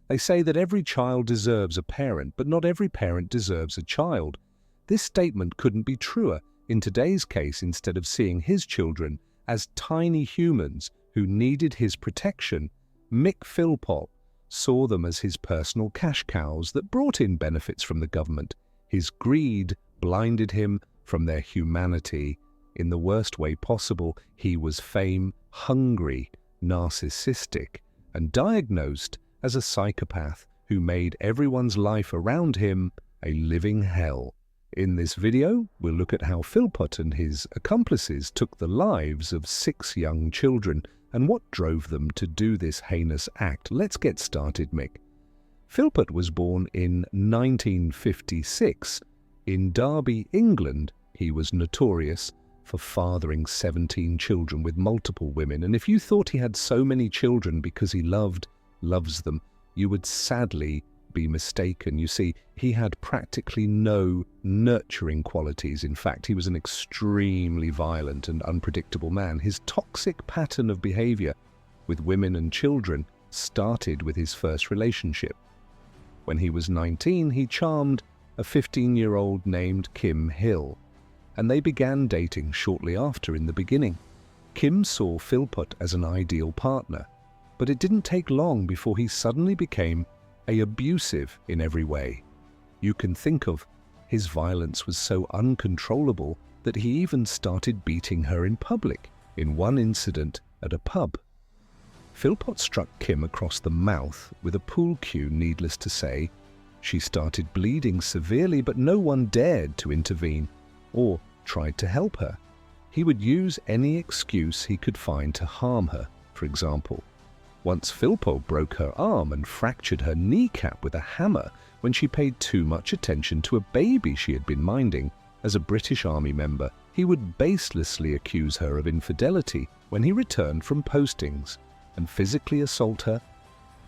They say that every child deserves a parent, but not every parent deserves a child. This statement couldn't be truer. In today's case, instead of seeing his children as tiny humans who needed his protection, Mick Philpott saw them as his personal cash cows that brought in benefits from the government. His greed blinded him from their humanity. In the worst way possible, he was fame-hungry, narcissistic, and diagnosed as a psychopath who made everyone's life around him a living hell. In this video, we'll look at how Philpott and his accomplices took the lives of 6 young children and what drove them to do this heinous act. Let's get started, Mick. Philpott was born in 1956. In Derby, England, he was notorious for fathering 17 children with multiple women, and if you thought he had so many children because he loves them, you would sadly be mistaken. You see, he had practically no nurturing qualities. In fact, he was an extremely violent and unpredictable man. His toxic pattern of behavior with women and children started with his first relationship. When he was 19, he charmed a 15-year-old named Kim Hill, and they began dating shortly after. In the beginning, Kim saw Philpott as an ideal partner, but it didn't take long before he suddenly became abusive in every way. You can think of his violence was so uncontrollable that he even started beating her in public in one incident at a pub. Philpott struck Kim across the mouth with a pool cue. Needless to say, she started bleeding severely, but no one dared to intervene or tried to help her. He would use any excuse he could find to harm her. For example, once Philpott broke her arm and fractured her kneecap with a hammer when she paid too much attention to a baby she had been minding. As a British Army member, he would baselessly accuse her of infidelity when he returned from postings and physically assault her.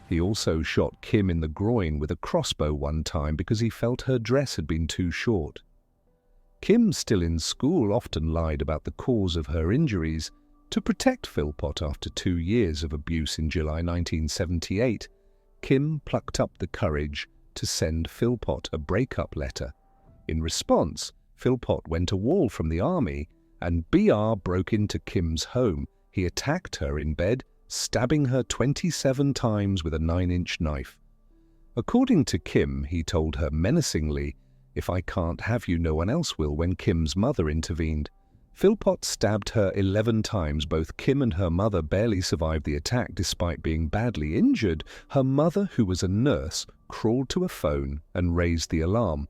He also shot Kim in the groin with a crossbow one time because he felt her dress had been too short. Kim, still in school, often lied about the cause of her injuries to protect Philpott. After 2 years of abuse in July 1978, Kim plucked up the courage to send Philpott a breakup letter. In response, Philpott went AWOL from the army, and BR broke into Kim's home. He attacked her in bed, stabbing her 27 times with a 9-inch knife. According to Kim, he told her menacingly, "If I can't have you, no one else will," when Kim's mother intervened. Philpott stabbed her 11 times. Both Kim and her mother barely survived the attack despite being badly injured. Her mother, who was a nurse, crawled to a phone and raised the alarm.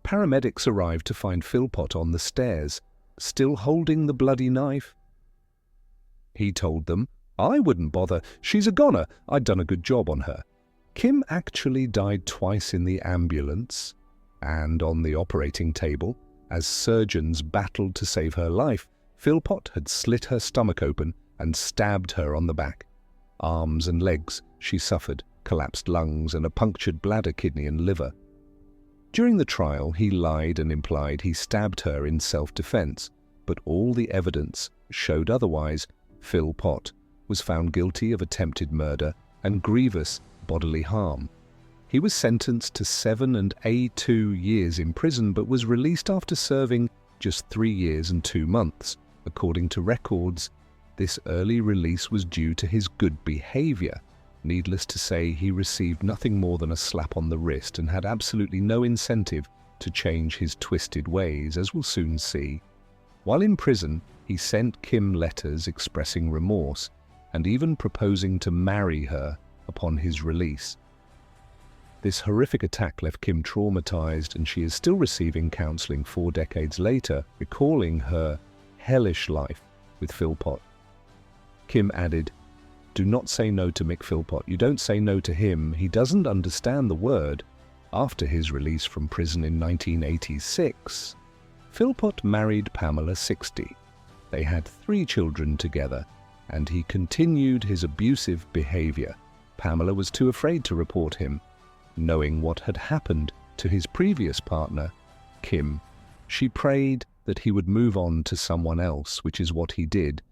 Paramedics arrived to find Philpott on the stairs, still holding the bloody knife. He told them, "I wouldn't bother. She's a goner. I'd done a good job on her." Kim actually died twice in the ambulance and on the operating table. As surgeons battled to save her life, Philpott had slit her stomach open and stabbed her on the back. Arms and legs she suffered, collapsed lungs and a punctured bladder, kidney and liver. During the trial, he lied and implied he stabbed her in self-defense, but all the evidence showed otherwise. Philpott was found guilty of attempted murder and grievous bodily harm. He was sentenced to 7 and 2 years in prison, but was released after serving just 3 years and 2 months. According to records, this early release was due to his good behavior. Needless to say, he received nothing more than a slap on the wrist and had absolutely no incentive to change his twisted ways, as we'll soon see. While in prison, he sent Kim letters expressing remorse and even proposing to marry her upon his release. This horrific attack left Kim traumatized, and she is still receiving counseling 4 decades later, recalling her hellish life with Philpott. Kim added, "Do not say no to Mick Philpott. You don't say no to him. He doesn't understand the word." After his release from prison in 1986, Philpott married Pamela, 60. They had 3 children together, and he continued his abusive behavior. Pamela was too afraid to report him, knowing what had happened to his previous partner, Kim. She prayed that he would move on to someone else, which is what he did.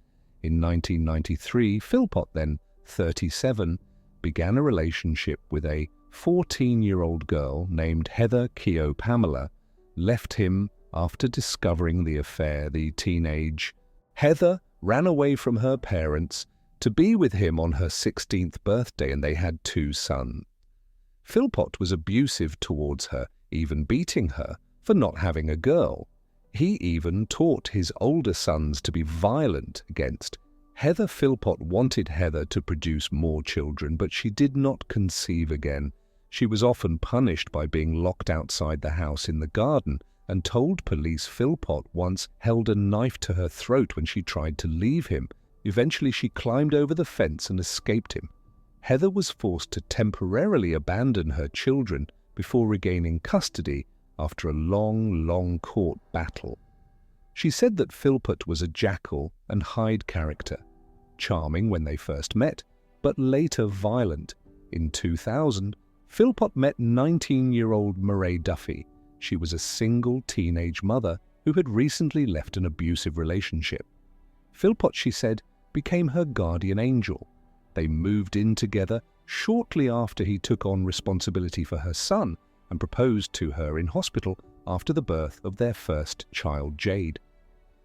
In 1993, Philpott, then 37, began a relationship with a 14-year-old girl named Heather Keogh Pamela, left him after discovering the affair. The teenage Heather ran away from her parents to be with him on her 16th birthday, and they had 2 sons. Philpott was abusive towards her, even beating her for not having a girl. He even taught his older sons to be violent against Heather. Philpott wanted Heather to produce more children, but she did not conceive again. She was often punished by being locked outside the house in the garden and told police Philpott once held a knife to her throat when she tried to leave him. Eventually she climbed over the fence and escaped him. Heather was forced to temporarily abandon her children before regaining custody after a long court battle. She said that Philpott was a Jekyll and Hyde character, charming when they first met, but later violent. In 2000, Philpott met 19-year-old Murray Duffy. She was a single teenage mother who had recently left an abusive relationship. Philpott, she said, became her guardian angel. They moved in together shortly after he took on responsibility for her son and proposed to her in hospital after the birth of their first child, Jade.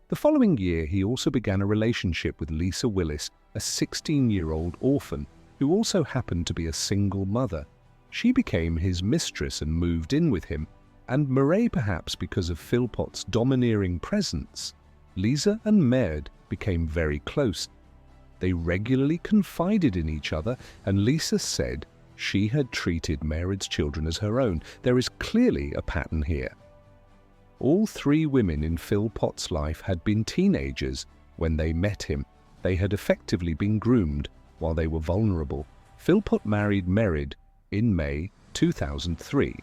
The following year, he also began a relationship with Lisa Willis, a 16-year-old orphan who also happened to be a single mother. She became his mistress and moved in with him, and Murray, perhaps because of Philpott's domineering presence, Lisa and Maird became very close. They regularly confided in each other, and Lisa said she had treated Maird's children as her own. There is clearly a pattern here. All 3 women in Philpott's life had been teenagers when they met him. They had effectively been groomed while they were vulnerable. Philpott married Maird in May 2003,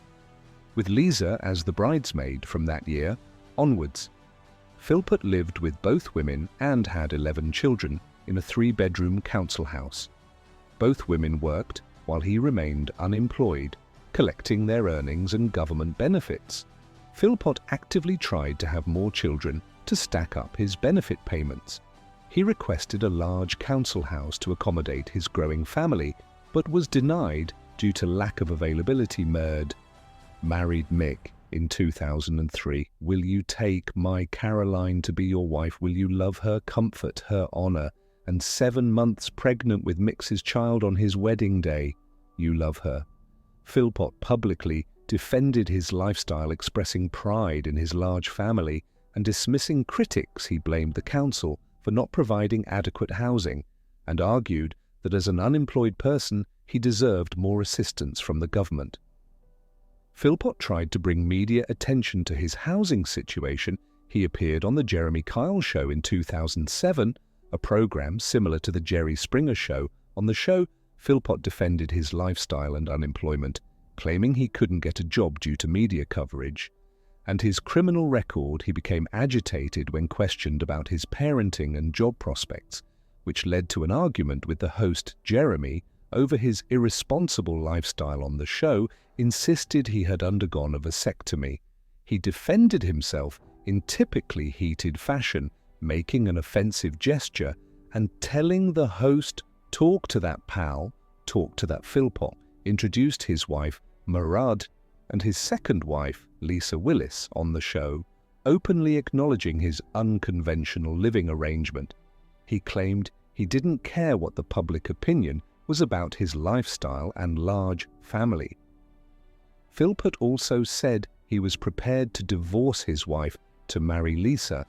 with Lisa as the bridesmaid from that year onwards. Philpott lived with both women and had 11 children in a 3-bedroom council house. Both women worked while he remained unemployed, collecting their earnings and government benefits. Philpott actively tried to have more children to stack up his benefit payments. He requested a large council house to accommodate his growing family, but was denied due to lack of availability. Maird married Mick in 2003. Will you take my Caroline to be your wife? Will you love her, comfort her, honor? And 7 months pregnant with Mick's child on his wedding day, you love her. Philpott publicly defended his lifestyle, expressing pride in his large family and dismissing critics. He blamed the council for not providing adequate housing and argued that as an unemployed person, he deserved more assistance from the government. Philpott tried to bring media attention to his housing situation. He appeared on The Jeremy Kyle Show in 2007, a program similar to The Jerry Springer Show. On the show, Philpott defended his lifestyle and unemployment, claiming he couldn't get a job due to media coverage. And his criminal record. He became agitated when questioned about his parenting and job prospects, which led to an argument with the host Jeremy over his irresponsible lifestyle on the show, insisted he had undergone a vasectomy. He defended himself in typically heated fashion, making an offensive gesture and telling the host, talk to that pal, talk to that Philpott, introduced his wife, Murad, and his second wife, Lisa Willis, on the show, openly acknowledging his unconventional living arrangement. He claimed he didn't care what the public opinion was about his lifestyle and large family. Philpott also said he was prepared to divorce his wife to marry Lisa,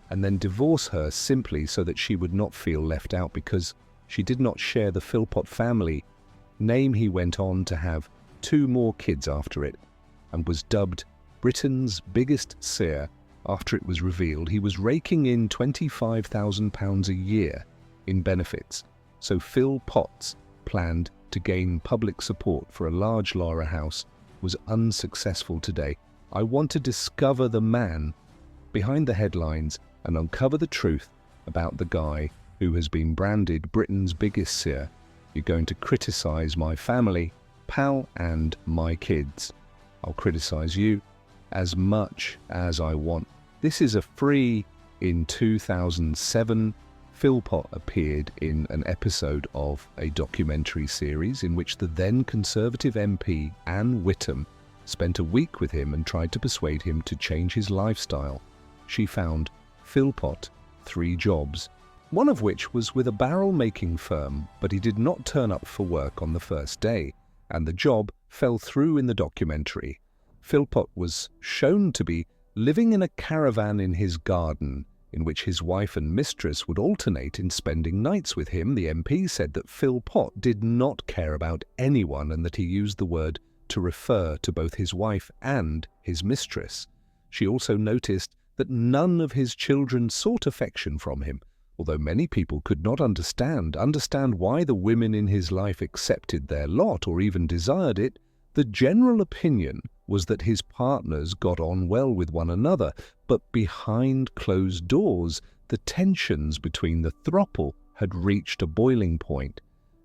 and then divorce her simply so that she would not feel left out because she did not share the Philpott family name. He went on to have 2 more kids after it and was dubbed Britain's biggest seer after it was revealed he was raking in £25,000 a year in benefits. So Philpott's planned to gain public support for a large Laura house was unsuccessful today. I want to discover the man behind the headlines and uncover the truth about the guy who has been branded Britain's biggest seer. You're going to criticize my family, pal, and my kids. I'll criticize you as much as I want. This is a free in 2007 Philpott appeared in an episode of a documentary series in which the then Conservative MP Anne Whittam spent a week with him and tried to persuade him to change his lifestyle. She found Philpott 3 jobs, one of which was with a barrel-making firm, but he did not turn up for work on the first day, and the job fell through in the documentary. Philpott was shown to be living in a caravan in his garden, in which his wife and mistress would alternate in spending nights with him. The MP said that Philpott did not care about anyone and that he used the word to refer to both his wife and his mistress. She also noticed that none of his children sought affection from him, although many people could not understand why the women in his life accepted their lot or even desired it. The general opinion was that his partners got on well with one another, but behind closed doors, the tensions between the throuple had reached a boiling point.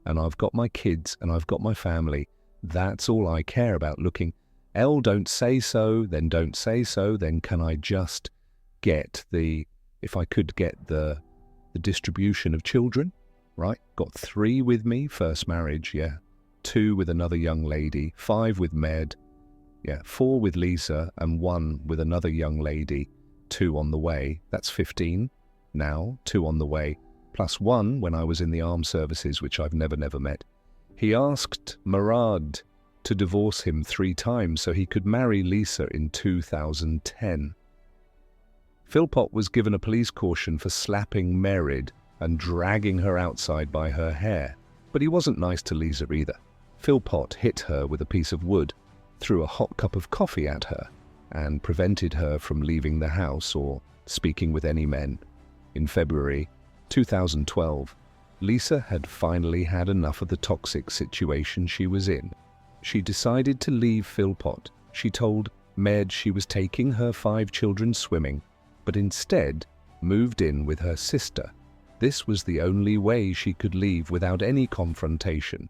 And I've got my kids and I've got my family. That's all I care about. Looking, L, don't say so, then don't say so, then can I just get if I could get the distribution of children, right? Got 3 with me, first marriage, yeah. 2 with another young lady, 5 with Med, 4 with Lisa, and 1 with another young lady, 2 on the way. That's 15 now, 2 on the way, plus 1 when I was in the armed services, which I've never met. He asked Murad to divorce him 3 times so he could marry Lisa in 2010. Philpott was given a police caution for slapping Merid and dragging her outside by her hair, but he wasn't nice to Lisa either. Philpott hit her with a piece of wood, threw a hot cup of coffee at her, and prevented her from leaving the house or speaking with any men. In February 2012, Lisa had finally had enough of the toxic situation she was in. She decided to leave Philpott. She told Med she was taking her 5 children swimming, but instead moved in with her sister. This was the only way she could leave without any confrontation.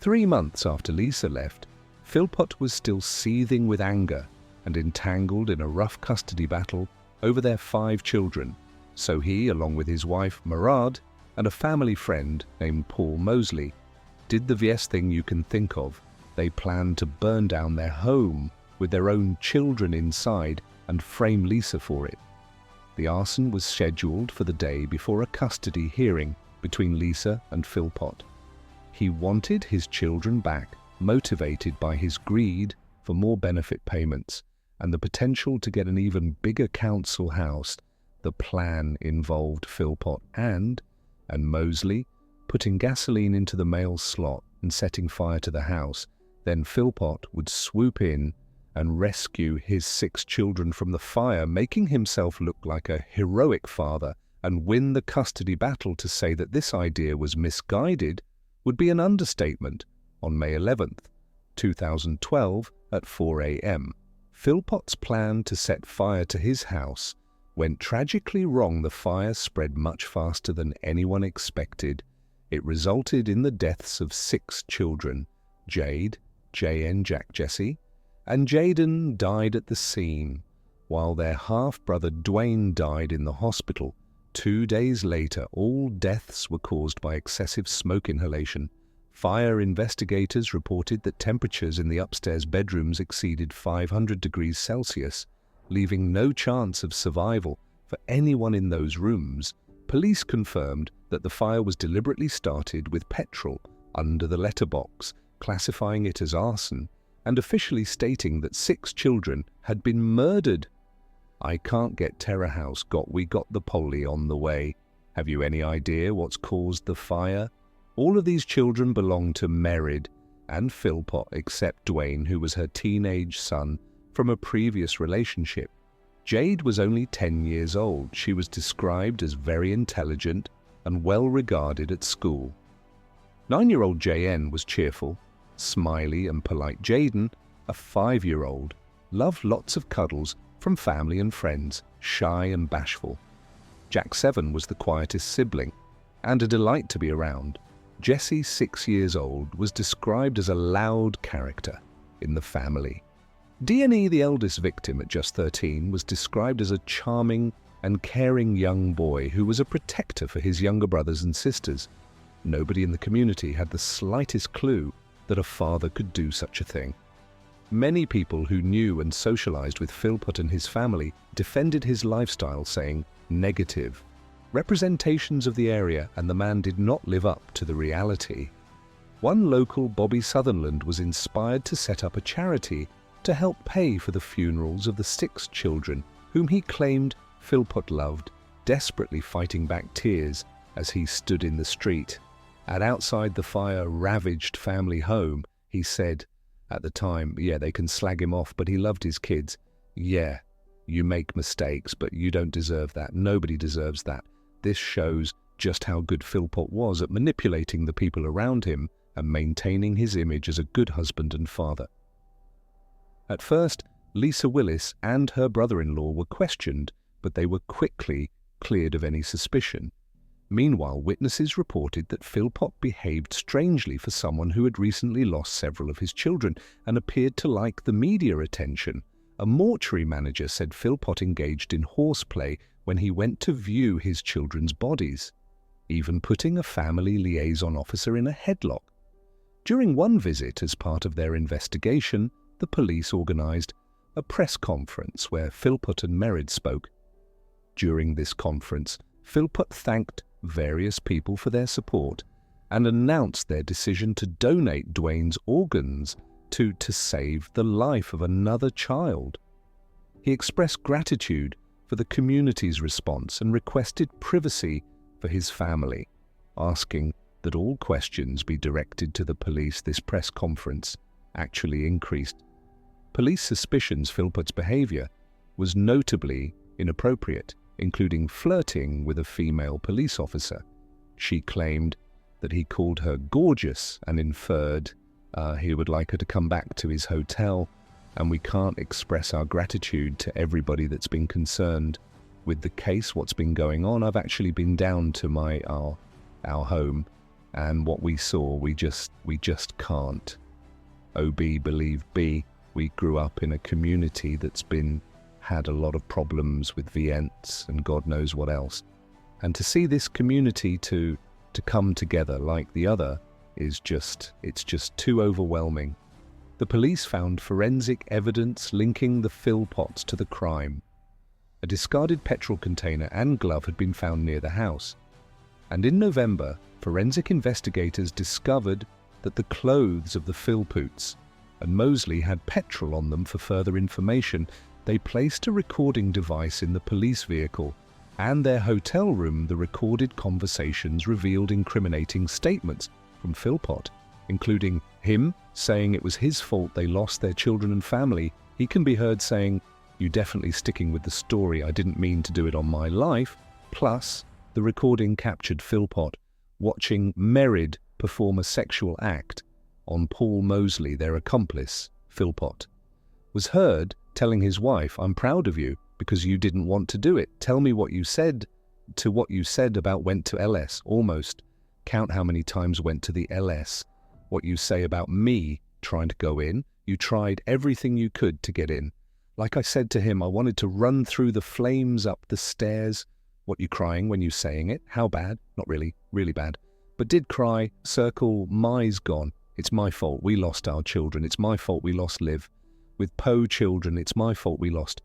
3 months after Lisa left, Philpott was still seething with anger and entangled in a rough custody battle over their 5 children. So he, along with his wife Murad and a family friend named Paul Mosley, did the VS thing you can think of. They planned to burn down their home with their own children inside and frame Lisa for it. The arson was scheduled for the day before a custody hearing between Lisa and Philpott. He wanted his children back, motivated by his greed for more benefit payments and the potential to get an even bigger council house. The plan involved Philpott and Mosley putting gasoline into the mail slot and setting fire to the house. Then Philpott would swoop in and rescue his 6 children from the fire, making himself look like a heroic father, and win the custody battle. To say that this idea was misguided would be an understatement. On May 11th, 2012, at 4 a.m., Philpott's plan to set fire to his house went tragically wrong. The fire spread much faster than anyone expected. It resulted in the deaths of 6 children. Jade, JN Jack Jesse, and Jaden died at the scene, while their half-brother Dwayne died in the hospital. 2 days later, all deaths were caused by excessive smoke inhalation. Fire investigators reported that temperatures in the upstairs bedrooms exceeded 500 degrees Celsius, leaving no chance of survival for anyone in those rooms. Police confirmed that the fire was deliberately started with petrol under the letterbox, classifying it as arson, and officially stating that 6 children had been murdered. I can't get Terror House we got the poli on the way. Have you any idea what's caused the fire? All of these children belong to Merid and Philpott, except Dwayne, who was her teenage son from a previous relationship. Jade was only 10 years old. She was described as very intelligent and well regarded at school. 9-year-old JN was cheerful, smiley and polite. Jaden, a 5-year-old, loved lots of cuddles from family and friends, shy and bashful. Jack 7 was the quietest sibling and a delight to be around. Jesse, 6 years old, was described as a loud character in the family. DNE, the eldest victim at just 13, was described as a charming and caring young boy who was a protector for his younger brothers and sisters. Nobody in the community had the slightest clue that a father could do such a thing. Many people who knew and socialized with Philpott and his family defended his lifestyle, saying negative representations of the area, and the man did not live up to the reality. One local, Bobby Sutherland, was inspired to set up a charity to help pay for the funerals of the 6 children whom he claimed Philpott loved, desperately fighting back tears as he stood in the street. At outside the fire-ravaged family home, he said, at the time, yeah, they can slag him off, but he loved his kids. Yeah, you make mistakes, but you don't deserve that. Nobody deserves that. This shows just how good Philpott was at manipulating the people around him and maintaining his image as a good husband and father. At first, Lisa Willis and her brother-in-law were questioned, but they were quickly cleared of any suspicion. Meanwhile, witnesses reported that Philpott behaved strangely for someone who had recently lost several of his children and appeared to like the media attention. A mortuary manager said Philpott engaged in horseplay when he went to view his children's bodies, even putting a family liaison officer in a headlock. During one visit as part of their investigation, the police organized a press conference where Philpott and Merritt spoke. During this conference, Philpott thanked various people for their support and announced their decision to donate Dwayne's organs to save the life of another child. He expressed gratitude for the community's response and requested privacy for his family, asking that all questions be directed to the police. This press conference actually increased police suspicions Philpott's behavior was notably inappropriate, including flirting with a female police officer. She claimed that he called her gorgeous and inferred he would like her to come back to his hotel, and we can't express our gratitude to everybody that's been concerned with the case, what's been going on. I've actually been down to our home, and what we saw, we just can't. OB believe B. We grew up in a community that's had a lot of problems with Vients and God knows what else. And to see this community to come together like the other it's just too overwhelming. The police found forensic evidence linking the Philpotts to the crime. A discarded petrol container and glove had been found near the house. And in November, forensic investigators discovered that the clothes of the Philpotts and Mosley had petrol on them. For further information, they placed a recording device in the police vehicle, and their hotel room. The recorded conversations revealed incriminating statements from Philpott, including him saying it was his fault they lost their children and family. He can be heard saying, "You definitely sticking with the story, I didn't mean to do it on my life." Plus, the recording captured Philpott watching Merritt perform a sexual act on Paul Mosley, their accomplice. Philpott was heard telling his wife, "I'm proud of you because you didn't want to do it. Tell me what you said about went to LS. Almost. Count how many times went to the LS. What you say about me trying to go in. You tried everything you could to get in. Like I said to him, I wanted to run through the flames up the stairs. What you crying when you saying it? How bad? Not really, really bad. But did cry, circle, my's gone. It's my fault we lost our children. It's my fault we lost Liv. With Poe children, it's my fault we lost.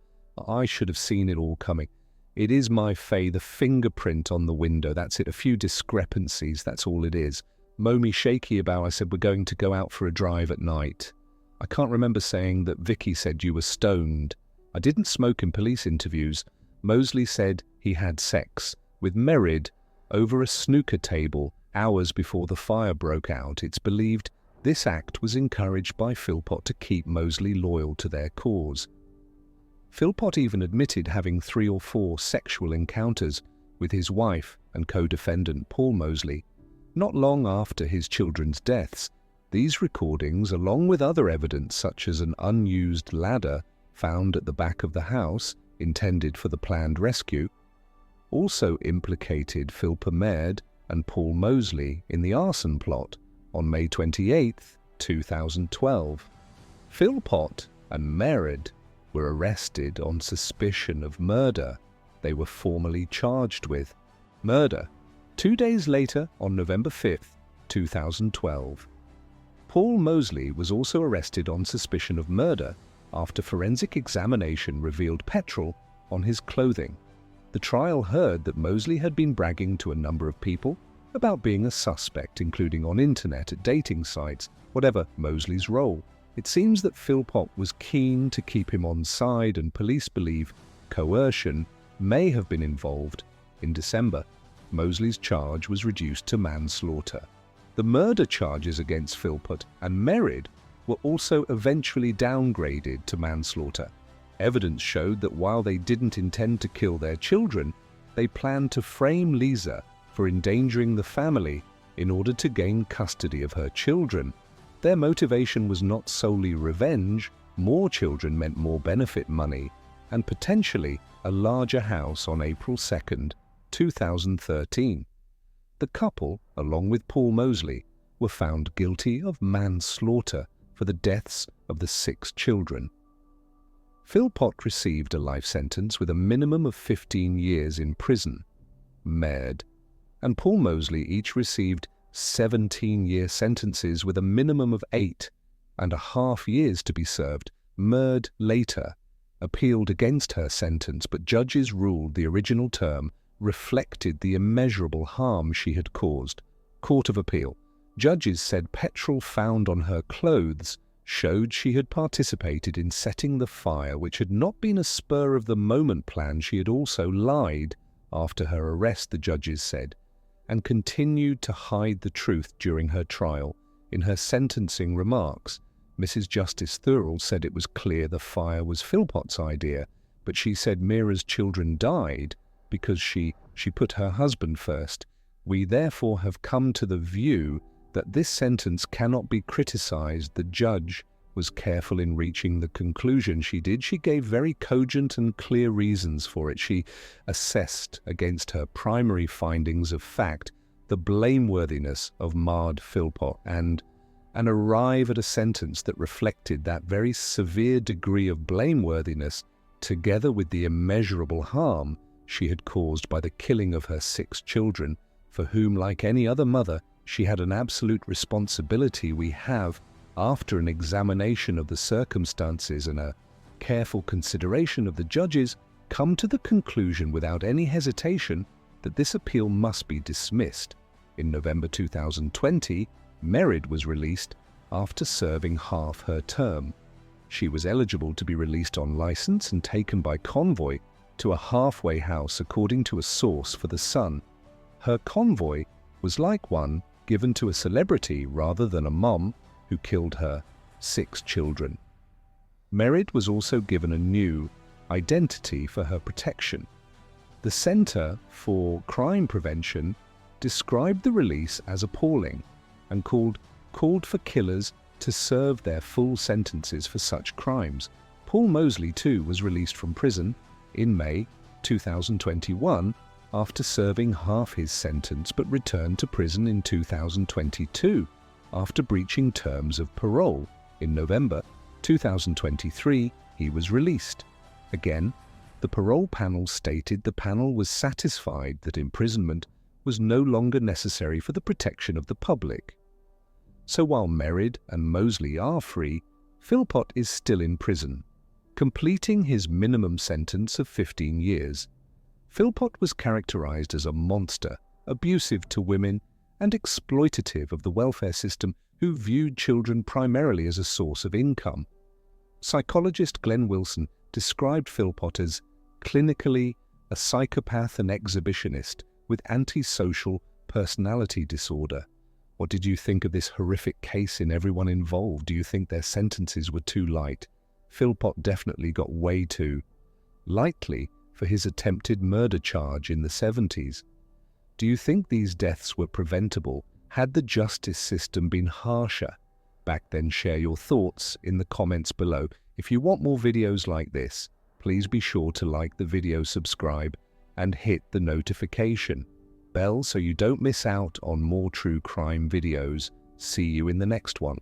I should have seen it all coming. It is my the fingerprint on the window. That's it. A few discrepancies. That's all it is. Momi shaky about, I said, we're going to go out for a drive at night. I can't remember saying that Vicky said you were stoned. I didn't smoke in police interviews. Mosley said he had sex with Merritt over a snooker table hours before the fire broke out. It's believed this act was encouraged by Philpott to keep Mosley loyal to their cause. Philpott even admitted having 3 or 4 sexual encounters with his wife and co-defendant Paul Mosley. Not long after his children's deaths, these recordings, along with other evidence such as an unused ladder found at the back of the house intended for the planned rescue, also implicated Philpott and Paul Mosley in the arson plot on May 28, 2012. Philpott and Merritt were arrested on suspicion of murder they were formally charged with: murder. 2 days later, on November 5, 2012. Paul Mosley was also arrested on suspicion of murder after forensic examination revealed petrol on his clothing. The trial heard that Mosley had been bragging to a number of people about being a suspect, including on internet, at dating sites, whatever Mosley's role. It seems that Philpott was keen to keep him on side, and police believe coercion may have been involved. In December, Mosley's charge was reduced to manslaughter. The murder charges against Philpott and Merritt were also eventually downgraded to manslaughter. Evidence showed that while they didn't intend to kill their children, they planned to frame Lisa for endangering the family in order to gain custody of her children. Their motivation was not solely revenge. More children meant more benefit money and potentially a larger house on April 2, 2013. The couple, along with Paul Mosley, were found guilty of manslaughter for the deaths of the 6 children. Philpott received a life sentence with a minimum of 15 years in prison. Merritt and Paul Mosley each received 17-year sentences with a minimum of 8.5 years to be served. Merritt later appealed against her sentence, but judges ruled the original term reflected the immeasurable harm she had caused. Court of Appeal. Judges said petrol found on her clothes showed she had participated in setting the fire, which had not been a spur-of-the-moment plan. She had also lied after her arrest, the judges said, and continued to hide the truth during her trial. In her sentencing remarks, Mrs. Justice Thurl said it was clear the fire was Philpott's idea, but she said Mira's children died because she put her husband first. We therefore have come to the view that this sentence cannot be criticized. The judge was careful in reaching the conclusion she did. She gave very cogent and clear reasons for it. She assessed against her primary findings of fact the blameworthiness of Maude Philpott and arrive at a sentence that reflected that very severe degree of blameworthiness together with the immeasurable harm she had caused by the killing of her 6 children, for whom, like any other mother, she had an absolute responsibility. We have, after an examination of the circumstances and a careful consideration of the judges, come to the conclusion without any hesitation that this appeal must be dismissed. In November 2020, Merritt was released after serving half her term. She was eligible to be released on license and taken by convoy to a halfway house, according to a source for The Sun. Her convoy was like one given to a celebrity rather than a mom who killed her 6 children. Merritt was also given a new identity for her protection. The Center for Crime Prevention described the release as appalling and called for killers to serve their full sentences for such crimes. Paul Mosley, too, was released from prison in May 2021 after serving half his sentence, but returned to prison in 2022 after breaching terms of parole. In November 2023, he was released. Again, the parole panel stated the panel was satisfied that imprisonment was no longer necessary for the protection of the public. So while Merritt and Mosley are free, Philpott is still in prison, completing his minimum sentence of 15 years. Philpott was characterized as a monster, abusive to women, and exploitative of the welfare system, who viewed children primarily as a source of income. Psychologist Glenn Wilson described Philpott as clinically a psychopath and exhibitionist with antisocial personality disorder. What did you think of this horrific case in everyone involved? Do you think their sentences were too light? Philpott definitely got way too lightly for his attempted murder charge in the 70s. Do you think these deaths were preventable had the justice system been harsher back then? Share your thoughts in the comments below. If you want more videos like this, please be sure to like the video, subscribe, and hit the notification bell so you don't miss out on more true crime videos. See you in the next one.